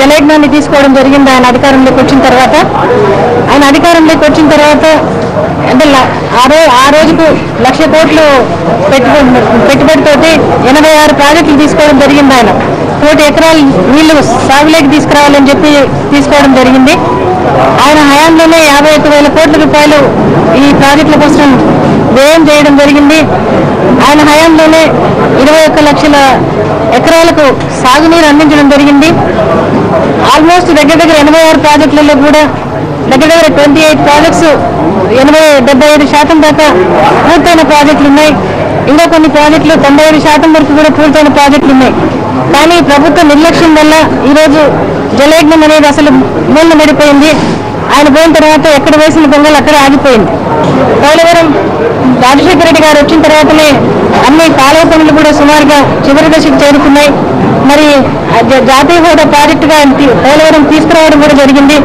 జలయజ్ఞాన్ని తీసుకోవడం జరిగింది. ఆయన అధికారంలోకి వచ్చిన తర్వాత అంటే ఆ రోజుకు 1,00,000 కోట్లు పెట్టుబడితోటి 86 ప్రాజెక్టులు తీసుకోవడం జరిగింది. ఆయన 1 కోటి ఎకరాలు నీళ్లు సాగులోకి తీసుకురావాలని చెప్పి తీసుకోవడం జరిగింది. ఆయన హయాంలోనే 51,000 కోట్ల రూపాయలు ఈ ప్రాజెక్టుల కోసం వ్యయం చేయడం జరిగింది. ఆయన హయాంలోనే 21 లక్షల ఎకరాలకు సాగునీరు అందించడం జరిగింది. ఆల్మోస్ట్ దగ్గర 86 ప్రాజెక్టులలో కూడా దగ్గర 28 ప్రాజెక్ట్స్ 75% దాకా పూర్తయిన ప్రాజెక్టులు ఉన్నాయి. ఇంకా కొన్ని ప్రాజెక్టులు 95% వరకు కూడా పూర్తయిన ప్రాజెక్టులు ఉన్నాయి. కానీ ప్రభుత్వ నిర్లక్ష్యం వల్ల ఈరోజు జలయజ్ఞం అనేది అసలు మూలన పడిపోయింది. ఆయన పోయిన తర్వాత ఎక్కడ వేసిన గొంగలు అక్కడే ఆగిపోయింది. పోలవరం రాజశేఖర రెడ్డి గారు వచ్చిన తర్వాతనే అన్ని కాలువ పనులు కూడా సుమారుగా చివరి దశకు చేరుకున్నాయి. మరి జాతీయ హోదా ప్రాజెక్టుగా పోలవరం తీసుకురావడం కూడా జరిగింది.